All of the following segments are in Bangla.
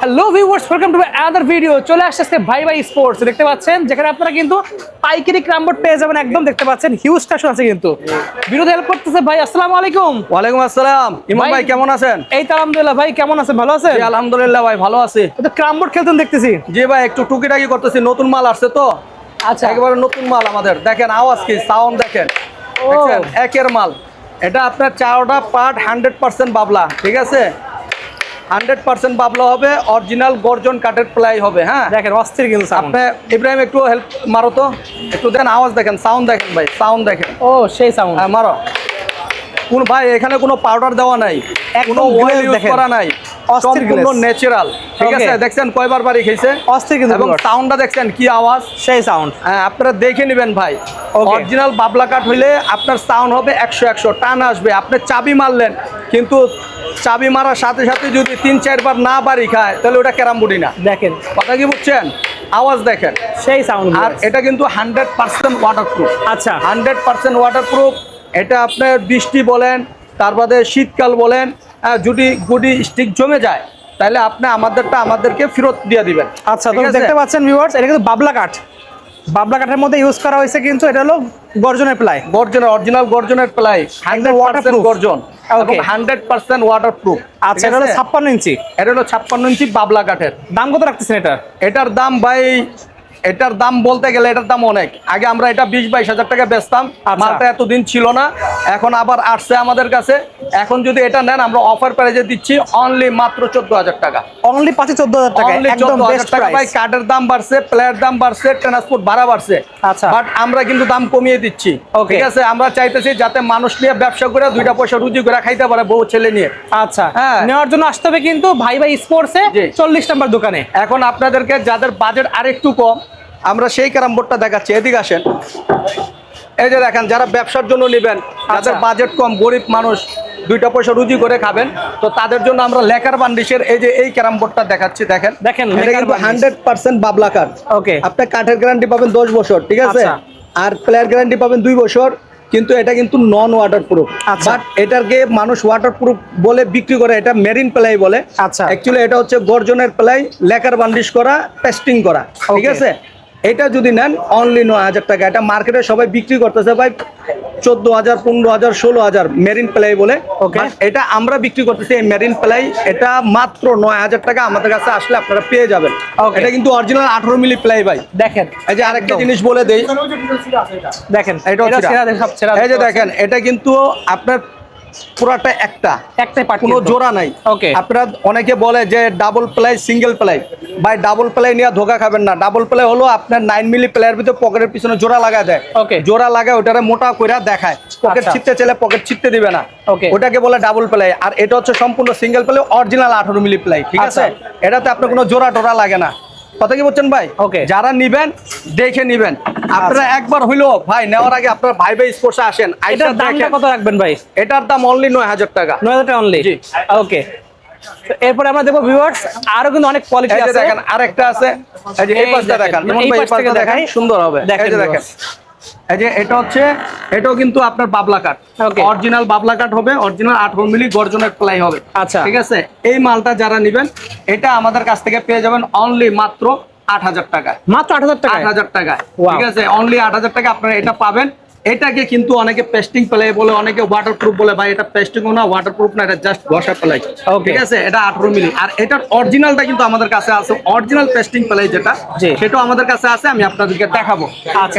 Hello viewers, welcome to other video. চলে আসছে ভাই ভাই স্পোর্টস, দেখতে পাচ্ছেন যেখানে আপনারা কিন্তু পাইকারি ক্রামবোর্ড পেয়ে যাবেন। একদম দেখতে পাচ্ছেন হিউজ কালেকশন আছে কিন্তু। ভিডিওতে হেল্প করতেছে ভাই। আসসালামু আলাইকুম। ওয়ালাইকুম আসসালাম। ইমন ভাই কেমন আছেন? এই তো আলহামদুলিল্লাহ। ভাই কেমন আছেন? ভালো আছেন? জি আলহামদুলিল্লাহ ভাই ভালো আছি। তো ক্রামবোর্ড খেলতেন দেখতেছি। জি ভাই একটু টুকিটাকি করতেছি, নতুন মাল আসছে তো। আচ্ছা, একেবারে নতুন মাল আমাদের। দেখেন আওয়াজ কি, সাউন্ড দেখেন, দেখছেন একের মাল। এটা আপনার চারটা পার্ট 100% বাবলা, ঠিক আছে? 100% বাবলা হবে, অরিজিনাল গর্জন কাঠের প্লাই হবে। হ্যাঁ দেখেন অস্থির কিন্তু সাউন্ড। আপনি ইব্রাহিম একটু হেল্প মারো তো, একটু দেখেন আওয়াজ দেখেন, সাউন্ড দেখেন ভাই, সাউন্ড দেখেন। ও সেই সাউন্ড। হ্যাঁ মারো। কোন ভাই এখানে কোনো পাউডার দেওয়া নাই, কোনো অয়েল ইউজ করা নাই, সম্পূর্ণ ন্যাচারাল, ঠিক আছে? দেখছেন কয়বার বাড়ি খেয়েছে, অস্থির কিন্তু। এবং সাউন্ডটা দেখছেন কি আওয়াজ, সেই সাউন্ড। হ্যাঁ আপনারা দেখে নেবেন ভাই। অরিজিনাল বাবলা কাঠ হইলে আপনার সাউন্ড হবে 100 টান আসবে। আপনি চাবি মারলেন, কিন্তু চাবি মারার সাথে সাথে যদি 3-4 বার না বাড়ি খায় তাহলে ওটা ক্যারামবুডি না। দেখেন কথা কি বুঝছেন? আওয়াজ দেখেন, সেই সাউন্ড। আর এটা কিন্তু 100% ওয়াটারপ্রুফ। আচ্ছা, 100% ওয়াটারপ্রুফ। এটা আপনার বৃষ্টি বলেন, তার বাদে শীতকাল বলেন, যদি গুডি স্টিক জমে যায় তাহলে আপনি আমাদেরকে ফেরত দিয়ে দিবেন। আচ্ছা, তো দেখতে পাচ্ছেন ভিউয়ার্স, এটা কিন্তু বাবলা কাঠ। বাবলা কাঠের মধ্যে ইউজ করা হয়েছে, কিন্তু এটা হলো গর্জনের প্লাই। অরিজিনাল গর্জনের প্লাই, 100% গর্জন, 100% ওয়াটারপ্রুফ। আচ্ছা, এটা হলো 56 ইঞ্চি। এটা হলো 56 ইঞ্চি বাবলা কাঠের। দাম কত রাখতেছেন এটা? এটার দাম ভাই, এটার দাম বলতে গেলে এটার দাম অনেক। আগে আমরা এটা 20-22 হাজার টাকা বেচতাম, মালটা এতদিন ছিল না, এখন আবার আসছে আমাদের কাছে। এখন যদি এটা নেন আমরা অফার প্রাইজে দিচ্ছি অনলি মাত্র 14,000 টাকা। অনলি 14,000 টাকা, একদম বেস্ট প্রাইস। ভাই কাঠের দাম বাড়ছে, প্লেয়ার দাম বাড়ছে, ট্রান্সপোর্ট ভাড়া বাড়ছে। আচ্ছা, বাট আমরা কিন্তু দাম কমিয়ে দিচ্ছি, ঠিক আছে? আমরা চাইতেছি যাতে মানুষ নিয়ে ব্যবসা করে 2টা পয়সা রুজি করে খাইতে পারে, বউ ছেলে নিয়ে। আচ্ছা, নেওয়ার জন্য আসতে হবে কিন্তু ভাই ভাই স্পোর্টসে, 40 নম্বর দোকানে। এখন আপনাদেরকে যাদের বাজেট আরেকটু কম, আমরা সেই ক্যারামবোর্ডটা দেখাচ্ছি, এদিকে আসেন। এই যে দেখেন, যারা ব্যবসার জন্য নেবেন, যাদের বাজেট কম, গরিব মানুষ, 2টা পয়সা রুজি করে খাবেন, তো তাদের জন্য আমরা লেকার বান্ডিশের এই ক্যারামবোর্ডটা দেখাচ্ছি। দেখেন এটা কিন্তু 100% বাবলা কাঠ। ওকে, আপনি কাঠের গ্যারান্টি পাবেন 10 বছর, ঠিক আছে? আর প্লেয়ার গ্যারান্টি পাবেন 2 বছর। কিন্তু এটা কিন্তু নন ওয়াটারপ্রুফ, বাট এটাকে মানুষ ওয়াটারপ্রুফ বলে বিক্রি করে, এটা মেরিন প্লাই বলে। আচ্ছা, অ্যাকচুয়ালি এটা হচ্ছে গর্জনের প্লাই, লেকার বান্ডিশ করা, টেস্টিং করা, ঠিক আছে? এটা যদি নেন অনলি 9,000 টাকা। এটা মার্কেটে সবাই বিক্রি করতেছে ভাই 14,000, 15,000, 16,000 মেরিন প্লাই বলে। এটা আমরা বিক্রি করতেছি এই মেরিন প্লাই, এটা মাত্র 9,000 টাকা। আমাদের কাছে আসলে আপনারা পেয়ে যাবেন। এটা কিন্তু অরিজিনাল 18 মিলি প্লাই ভাই। দেখেন এই যে আরেকটা জিনিস বলে দেই, দেখেন এটা এই যে দেখেন, এটা কিন্তু আপনার পুরাটা একটাই পার্ট, কোনো জোড়া নাই। আপনারা অনেকে বলে যে ডাবল প্লাই, সিঙ্গেল প্লাই। ভাই ডাবল প্লাই নিয়ে ধোকা খাবেন না। ডাবল প্লাই হলো আপনার 9 মিলি প্লাইয়ের ভিতরে পকেটের পিছনে জোড়া লাগা দেয়, জোড়া লাগায় ওটারে মোটা কইরা দেখায়, পকেট ছিটতে চাইলে পকেট ছিটতে দিবে না, ওটাকে বলে ডাবল প্লাই। আর এটা হচ্ছে সম্পূর্ণ সিঙ্গেল প্লাই, অরিজিনাল 18 মিলি প্লাই, ঠিক আছে? এটাতে আপনার কোনো জোড়া টোড়া লাগে না। কথা কি বলছেন ভাই? যারা নিবেন দেখে নিবেন। আপনারা একবার হইলো ভাই নেওয়ার আগে আপনারা ভাই ভাই স্পোর্টসে আসেন। এটার দামটা কত রাখবেন ভাই? এটার দাম অনলি 9,000 টাকা। 9,000 টাকা অনলি। জি, ওকে। এরপরে আমরা দেখব ভিউয়ার্স, আরো কিন্তু অনেক কোয়ালিটি আছে। দেখেন আরেকটা আছে, এই যে এই পাশটা দেখেন, এই পাশটা দেখেন, সুন্দর হবে। এই যে দেখেন, এই যে এটাও কিন্তু আপনার বাবলা কাঠ, অরিজিনাল বাবলা কাঠ হবে, অরিজিনাল 18 মিলি গর্জনের প্লাই হবে। আচ্ছা, ঠিক আছে? এই মালটা যারা নেবেন এটা আমাদের কাছ থেকে পেয়ে যাবেন অনলি মাত্র 8,000 টাকা। মাত্র 8,000 টাকা? 8,000 টাকা, ঠিক আছে? অনলি 8,000 টাকা আপনারা এটা পাবেন। এটাকে কিন্তু অনেকে পেস্টিং প্লাই বলে, অনেকে ওয়াটারপ্রুফ বলে। ভাই এটা পেস্টিং না, ওয়াটারপ্রুফ না, এটা জাস্ট ঘষা প্লাই, ঠিক আছে? এটা 18 মিলি। আর এটার অরিজিনালটা কিন্তু আমাদের কাছে আছে, অরিজিনাল পেস্টিং প্লাই যেটা, সেটাও আমাদের কাছে আছে, আমি আপনাদেরকে দেখাবো।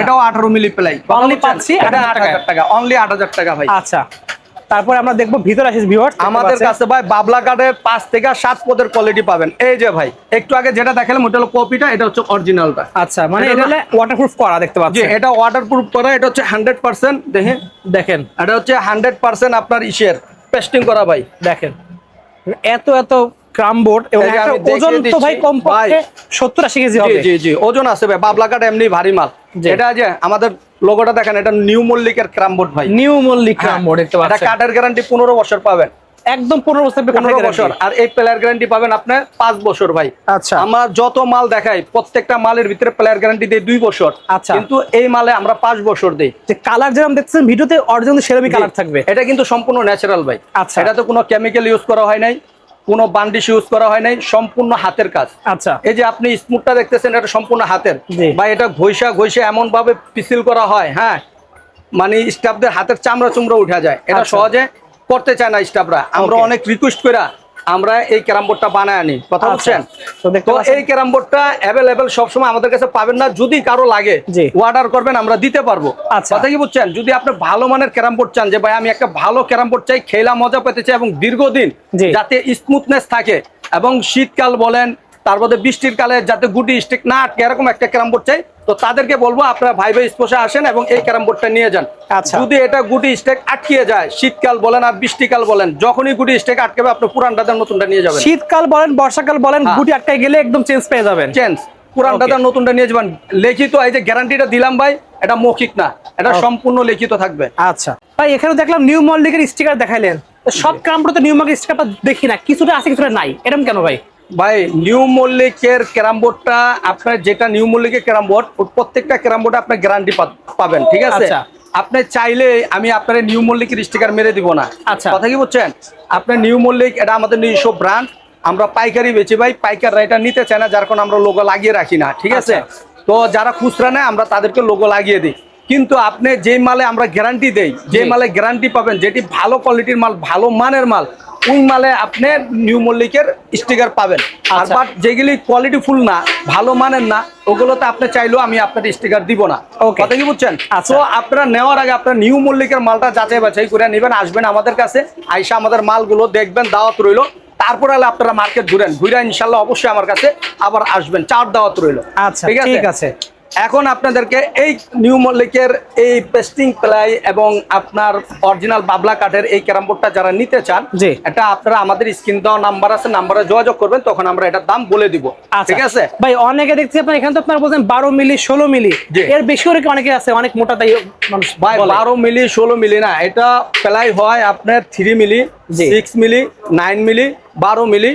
এটাও 18 মিলি প্লাই, অনলি পাচ্ছি 8,000 টাকা, অনলি 8,000 টাকা ভাই। আচ্ছা, তারপরে আমরা দেখবো ভিতরে আসিস ভিউয়ার্স, আমাদের কাছে ভাই বাবলা কাঠের 5 থেকে 7 পদের কোয়ালিটি পাবেন। এই যে ভাই একটু আগে যেটা দেখালাম ওটা হলো কপিটা, এটা হচ্ছে অরিজিনালটা। আচ্ছা, মানে এটা হলো ওয়াটারপ্রুফ করা, দেখতে পাচ্ছেন? এটা ওয়াটারপ্রুফ করা, এটা হচ্ছে 100%। দেখেন এটা হচ্ছে 100% আপনার ইসের পেস্টিং করা ভাই। দেখেন এত ক্রামবোর্ড, এবং ওজন তো ভাই কমপক্ষে 70-80 কেজি হবে। জি জি ওজন আছে ভাই, বাবলা কাঠ এমনি ভারী মাল। এটা যে আমাদের লোগোটা দেখেন, এটা নিউ মল্লিকের ক্রামবোর্ড ভাই, নিউ মল্লিক ক্রামবোর্ড, দেখতে পাচ্ছেন? এটা কাঠের গ্যারান্টি 15 বছর পাবেন, একদম 15 বছর, 15 বছর। আর এই প্লেয়ার গ্যারান্টি পাবেন আপনি 5 বছর ভাই। আচ্ছা, আমরা যত মাল দেখাই প্রত্যেকটা মালের ভিতরে প্লেয়ার গ্যারান্টি দেই 2 বছর। আচ্ছা, কিন্তু এই মালে আমরা 5 বছর দেই। যে কালার যেরকম দেখছেন ভিডিওতে, অরিজিনাল সেরকমই কালার থাকবে। এটা কিন্তু সম্পূর্ণ ন্যাচারাল ভাই। আচ্ছা, এটা তো কোনো কেমিক্যাল ইউজ করা হয় নাই, কোনো বান্ডিশ ইউজ করা হয় নাই, সম্পূর্ণ হাতের কাজ। আচ্ছা, এই যে আপনি স্মুথটা দেখতেছেন, এটা সম্পূর্ণ হাতের, জি। বা এটা ঘষা এমন ভাবে পিসিল করা হয়, হ্যাঁ, মানে স্টাফদের হাতের চামড়া চুমড়া উঠা যায়, এটা আচ্ছা। সহজে করতে চায় না স্টাফরা। আমরা Okay. অনেক রিকোয়েস্ট করে আমরা এই ক্যারাম বোর্ডটা বানায় আনি, কথা আচ্ছা। বলছেন। তো দেখতে তো পাচ্ছেন? এই ক্যারাম বোর্ডটা অ্যাভেলেবেল সবসময় আমাদের কাছে পাবেন না, যদি কারো লাগে জি। অর্ডার করবেন, আমরা দিতে পারবো। আচ্ছা। কথা কি বুঝছেন? যদি আপনি ভালো মানের ক্যারাম বোর্ড চান, যে ভাই আমি একটা ভালো ক্যারাম বোর্ড চাই, খেলা মজা পেতে চাই এবং দীর্ঘদিন জি। যাতে স্মুথনেস থাকে, এবং শীতকাল বলেন তারপরে বৃষ্টির কালে যাতে গুটি স্টিক না আটকে, এরকম একটা ক্যারাম বোর্ড চাই, তো তাদেরকে বলবো আপনারা ভাই স্পোর্টসে আসেন এবং এই ক্যারাম বোর্ডটা নিয়ে যান। আচ্ছা। যদি এটা গুটি স্টেক আটকিয়ে যায়, শীতকাল বলেন আর বৃষ্টিকাল বলেন, যখনই গুটি স্টেক আটকাবে আপনি পুরানটা নতুনটা নিয়ে যাবেন। শীতকাল বলেন বর্ষাকাল বলেন, গুটি আটকায় গেলে একদম চেঞ্জ পেয়ে যাবেন। চেঞ্জ, পুরানটা নতুনটা নিয়ে যাবেন। লিখিত এই যে গ্যারান্টিটা দিলাম ভাই, এটা মৌখিক না, এটা সম্পূর্ণ লিখিত থাকবে। আচ্ছা ভাই, এখানে দেখলাম নিউ মল্লিকের স্টিকার দেখাইলেন, সব ক্যারামবোর্ডে নিউ মল্লিকের স্টিকারটা দেখি না, কিছুটা আছে কিছুটা নাই, এরকম কেন ভাই? ভাই নিউ মল্লিকের ক্যারাম বোর্ডটা, আপনার যেটা নিউ মল্লিকের ক্যারাম বোর্ড, প্রত্যেকটা ক্যারাম বোর্ডে আপনার গ্যারান্টি পাবেন, ঠিক আছে? আচ্ছা। আপনি চাইলে আমি আপনার নিউ মল্লিকের স্টিকার মেরে দিব না। আচ্ছা। কথা কি বুঝছেন? আপনার নিউ মল্লিক এটা আমাদের নিজস্ব ব্র্যান্ড, আমরা পাইকারি বেচি ভাই, পাইকাররা এটা নিতে চায় না, যার কারণে আমরা লোগো লাগিয়ে রাখি না, ঠিক আছে? তো যারা খুচরা নেয় আমরা তাদেরকে লোগো লাগিয়ে দিই, কিন্তু আপনি যে মালে আমরা গ্যারান্টি দেই, যে মালে গ্যারান্টি পাবেন, যেটি ভালো কোয়ালিটির মাল, ভালো মানের মাল, ওই মালে আপনি নিউ মল্লিকের স্টিকার পাবেন। আর বাট যেগুলি কোয়ালিটি ফুল না, ভালো মানের না, ওগুলোতে আপনি চাইলেও আমি আপনার স্টিকার দিব না। কথা কি বুঝছেন? তো আপনারা নেওয়ার আগে আপনার নিউ মল্লিকের মালটা যাচাই বাছাই করে নেবেন, আসবেন আমাদের কাছে, আইসা আমাদের মালগুলো দেখবেন, দাওয়াত রইলো। তারপরে আপনারা মার্কেট ঘুরে ইনশাল্লাহ অবশ্যই আমার কাছে আবার আসবেন, চার দাওয়াত রইলো। আচ্ছা, ঠিক আছে। এখন আপনাদেরকে এই নিউ মল্লিকের এই পেস্টিং প্লাই এবং আপনার অরিজিনাল বাবলা কাঠের এই ক্যারাম বোর্ডটা যারা নিতে চান, এটা আপনারা আমাদের স্ক্রিন দেওয়া নাম্বার আছে, নাম্বারে যোগাযোগ করবেন, তখন আমরা এটার দাম বলে দিব, ঠিক আছে? ভাই অনেকে দেখছি আপনার এখানে তো আপনারা বলছেন 12 মিলি 16 মিলি, এর বেশি অনেকে আছে, অনেক মোটা, তাই মানুষ ভাই 12 মিলি 16 মিলি না, এটা প্লাই হয় আপনার 3 মিলি, 6 মিলি, 9 মিলি, 12 মিলি,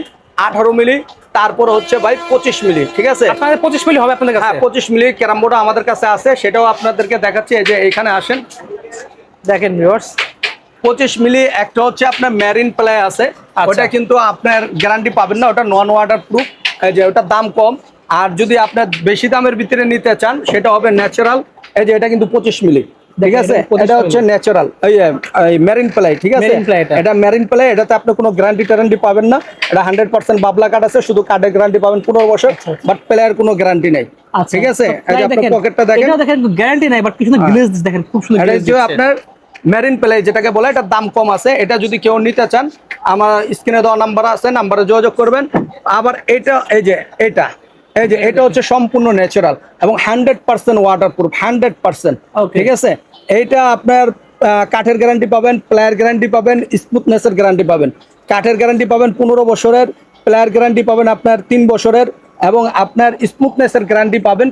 18 মিলি, তারপর হচ্ছে ভাই 25 মিলি, ঠিক আছে? আপনাদের 25 মিলি হবে আপনাদের কাছে? হ্যাঁ, 25 মিলি ক্যারাম বোর্ড আমাদের কাছে আছে, সেটাও আপনাদেরকে দেখাচ্ছি। এই যে এখানে আসেন, দেখেন ভিউয়ার্স, 25 মিলি একটা হচ্ছে আপনার মেরিন প্লাই আছে, ওটা কিন্তু আপনার গ্যারান্টি পাবেন না, ওটা নন ওয়াটার প্রুফ, এই যে ওটার দাম কম। আর যদি আপনার বেশি দামের ভিতরে নিতে চান, সেটা হবে ন্যাচারাল, এই যে এটা কিন্তু 25 মিলি, ঠিক আছে? এটা হচ্ছে ন্যাচারাল এই মেরিন প্লাই, ঠিক আছে? এটা মেরিন প্লাই, এটাতে আপনি কোনো গ্যারান্টি ট্যারান্টি পাবেন না, এটা 100% বাবলা কাঠ আছে, শুধু কাঠের গ্যারান্টি পাবেন 15 বছর, বাট প্লাইয়ের কোনো গ্যারান্টি নাই, ঠিক আছে? এই যে আপনার পকেটটা দেখেন, এটা দেখেন গ্যারান্টি নাই, বাট পিছনে গ্লেজ দেখেন খুব সুন্দর গ্লেজ দিচ্ছে। আপনার মেরিন প্লাই যেটাকে বলে, এটার দাম কম আছে, এটা যদি কেউ নিতে চান আমার স্ক্রিনে দেওয়া নাম্বার আছে, নাম্বারে যোগাযোগ করবেন। আবার এটা এই যে এটা হচ্ছে সম্পূর্ণ ন্যাচারাল এবং 100% ওয়াটারপ্রুফ, 100%, ঠিক আছে? এইটা আপনার কাঠের গ্যারান্টি পাবেন, প্লায়ের গ্যারান্টি পাবেন, স্মুথনেসের গ্যারান্টি পাবেন। কাঠের গ্যারান্টি পাবেন 15 বছরের, প্লায়ের গ্যারান্টি পাবেন আপনার 3 বছরের, এবং আপনার স্মুথনেসের গ্যারান্টি পাবেন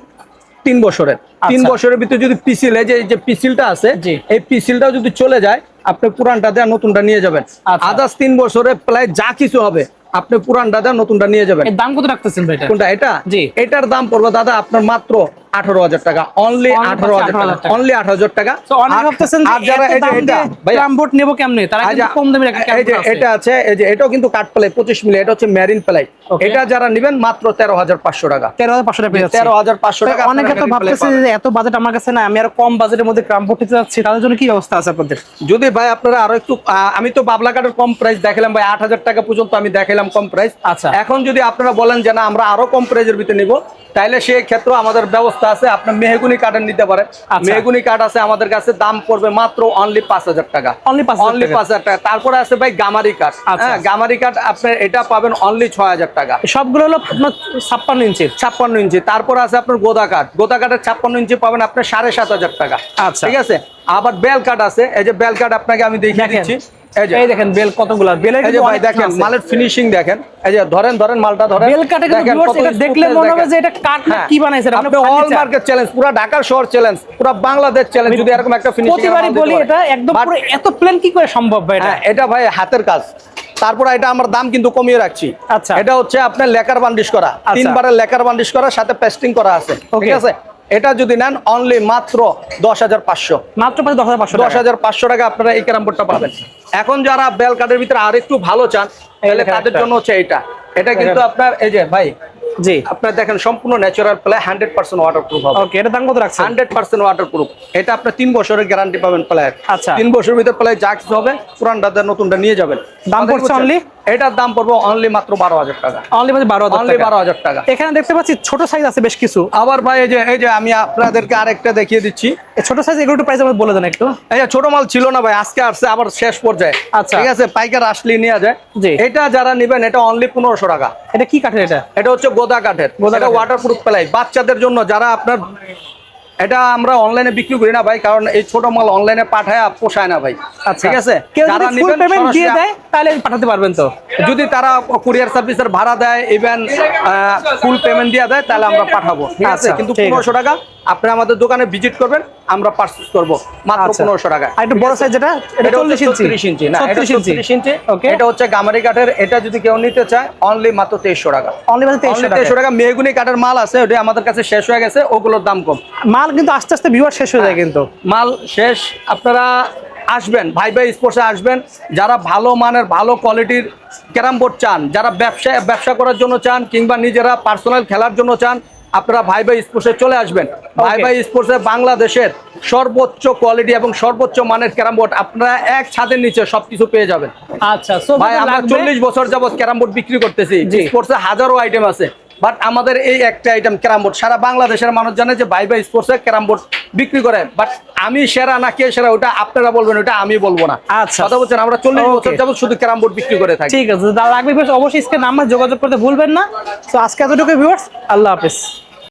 3 বছরের। 3 বছরের ভিতরে যদি পিসিল, এই যে পিসিলটা আছে, এই পিসিলটাও যদি চলে যায়, আপনি পুরানটা দিয়ে নতুনটা নিয়ে যাবেন। আদার্স 3 বছরে প্রায় যা কিছু হবে, আপনি পুরানটা দিয়ে নতুনটা নিয়ে যাবেন। এর দাম কত রাখতেছেন ভাই? কোনটা? এটা? এটার দাম পড়বে দাদা আপনার মাত্র 18,000 টাকা, অনলি 18,000 টাকা, অনলি 18,000 টাকা। আর যারা এটা ক্যারাম বোর্ড নেব কেমনে, তারা কিন্তু কম দামে একটা ক্যারাম বোর্ড আছে, এটা আছে, এই যে এটাও কিন্তু কাঠ প্লাই 25 মিলি, এটা হচ্ছে মেরিন প্লাই, এটা যারা নেবেন মাত্র 13,500 টাকা, 13,500 টাকা পেয়ে যাচ্ছে। 13,500 টাকা। অনেকে তো ভাবতেছে যে এত বাজেট আমার কাছে না, আমি আরো কম বাজেটের মধ্যে ক্যারাম বোর্ড নিতে যাচ্ছি, তাদের জন্য কি ব্যবস্থা আছে আপনাদের? যদি ভাই আপনারা আরো একটু, আমি তো বাবলা কাঠের কম প্রাইস দেখালাম ভাই, 8,000 টাকা পর্যন্ত আমি দেখালাম কম প্রাইস। আচ্ছা, এখন যদি আপনারা বলেন যে না আমরা আরো কম প্রাইসের ভিতরে নিব, তাইলে সেই ক্ষেত্রে আমাদের ব্যবস্থা আছে, আপনার মেহগুনি কাঠের নিতে পারেন। মেহগুনি কাঠ আছে আমাদের কাছে, দাম পড়বে মাত্র অনলি 5,000 টাকা, অনলি 5,000 টাকা। তারপরে আছে ভাই গামারি কাঠ, হ্যাঁ গামারি কাঠ আপনার এটা পাবেন অনলি 6,000 টাকা। সবগুলো হলো 56 ইঞ্চি, 56 ইঞ্চি। তারপর আছে আপনার গোদা কাঠ, গোদা কাঠের 56 ইঞ্চি পাবেন আপনার 7,500 টাকা, ঠিক আছে? আবার বেল কাঠ আছে, এই যে বেল কাঠ আপনাকে আমি দেখিয়ে দিচ্ছি, এই দেখেন বেল কতগুলা, বেলের কিন্তু ভাই দেখেন মালের ফিনিশিং দেখেন, এই যে ধরেন মালটা ধরেন, বেল কাটে কিন্তু ভিউয়ার্স এটা দেখলে মনে হবে যে এটা কাট না কি বানাইছে, আপনি অল মার্কেট চ্যালেঞ্জ, পুরো ঢাকার শহর চ্যালেঞ্জ, পুরো বাংলাদেশ চ্যালেঞ্জ, যদি এরকম একটা ফিনিশিং প্রতিবারই বলি এটা একদম পুরো এত প্লেন কি করে সম্ভব ভাই? এটা ভাই হাতের কাজ। তারপর এটা আমার দাম কিন্তু কমিয়ে রাখছি। আচ্ছা, এটা হচ্ছে আপনার লেকার বান্ডিশ করা, 3 বারের লেকার বান্ডিশ করা, সাথে পেস্টিং করা আছে, ঠিক আছে? এটা যদি নেন অনলি মাত্র 10,500, মাত্র 10,500, 10,500 টাকা আপনারা এই ক্যারাম বোর্ডটা পাবেন। এখন যারা বেল কার্ডের ভিতরে আরেকটু ভালো চান তাহলে তাদের জন্য হচ্ছে এটা কিন্তু আপনার এই যে ভাই, জি আপনারা দেখেন সম্পূর্ণ ন্যাচারাল প্লে, 100% ওয়াটারপ্রুফ হবে। ওকে, এটা দাম কত রাখছেন? 100% ওয়াটারপ্রুফ। এটা আপনার 3 বছরের গ্যারান্টি পাবেন প্লেয়ার। আচ্ছা, 3 বছরের ভিতরে প্লে যা কিছু হবে পুরানটা নতুনটা নিয়ে যাবেন। দাম পড়ছে অনলি, এটার দাম পড়বে অনলি মাত্র 12,000 টাকা। অনলি 12,000 টাকা। এখানে দেখতে পাচ্ছি ছোট সাইজ আছে বেশ কিছু। আবার ভাই এই যে আমি আপনাদেরকে আরেকটা দেখিয়ে দিচ্ছি, ছোট সাইজ এগুলো একটু প্রাইস আমাদের বলে দেন একটু। এই যে ছোট মাল ছিল না ভাই, আজকে আসছে আবার শেষ পর্যায়ে। আচ্ছা, ঠিক আছে, পাইকার আসলে নিয়ে যায়। জি, এটা যারা নেবেন এটা অনলি 1500 টাকা। এটা কি কাঠের? এটা হচ্ছে গোদা কাঠের, এটা ওয়াটারপ্রুফ প্লাই বাচ্চাদের জন্য। যারা আপনার এটা আমরা অনলাইনে বিক্রি করি না ভাই, কারণ এই ছোট মাল অনলাইনে পাঠায় পোষায় না ভাই। আচ্ছা, ঠিক আছে, কেউ যারা যদি ফুল নেবেন পেমেন্ট দিয়ে সরাসরি দেয় তাহলে পাঠাতে পারবেন তো? যদি তারা কুরিয়ার সার্ভিসের ভাড়া দেয়, ইভেন ফুল পেমেন্ট দিয়ে দেয় তাহলে আমরা পাঠাবো। ঠিক আছে, কিন্তু 1500 টাকা আপনি আমাদের দোকানে ভিজিট করবেন, আমরা পারচেজ করব মাত্র 1500 টাকা। আর একটু বড় সাইজ যেটা, এটা 40 ইঞ্চি, 30 ইঞ্চি না, এটা 30 ইঞ্চি। ওকে, এটা হচ্ছে গামারি কাঠের। এটা যদি কেউ নিতে চায় অনলি মাত্র 2300 টাকা। অনলি মাত্র 2300 টাকা। মেহগুনি কাঠের মাল আছে, ওটা আমাদের কাছে শেষ হয়ে গেছে, ওগুলোর দাম কম। মাল কিন্তু আস্তে আস্তে ভিউয়ার শেষ হয়ে যায়, কিন্তু মাল শেষ। আপনারা আসবেন ভাই স্পোর্টসে আসবেন, যারা ভালো মানের ভালো কোয়ালিটির ক্যারাম বোর্ড চান, যারা ব্যবসা করার জন্য চান, কিংবা নিজেরা পার্সোনাল খেলার জন্য চান, আপনারা ভাই স্পোর্টসে চলে আসবেন। ভাই স্পোর্টসে বাংলাদেশের সর্বোচ্চ কোয়ালিটি এবং সর্বোচ্চ মানের ক্যারাম বোর্ড আপনারা এক ছাদের নিচে সবকিছু পেয়ে যাবেন। আচ্ছা, ভাই আমরা 40 বছর যাবত ক্যারাম বোর্ড বিক্রি করতেছি। স্পোর্টসে হাজারো আইটেম আছে, বাট আমাদের এই একটা আইটেম ক্যারাম বোর্ড সারা বাংলাদেশের মানুষ জানে যে ভাই স্পোর্টসে ক্যারাম বোর্ড বিক্রি করে। বাট আমি সেরা না কে সেরা ওটা আপনারা বলবেন, ওটা আমি বলবো না। আচ্ছা, কথা বলছেন, আমরা 40 বছর যাবত শুধু ক্যারাম বোর্ড বিক্রি করে থাকি। ঠিক আছে, লাগবে অবশ্যই স্ক্রিনে নাম্বার যোগাযোগ করতে ভুলবেন না। তো আজকে এতটুকু ভিউয়ার্স, আল্লাহ হাফেজ।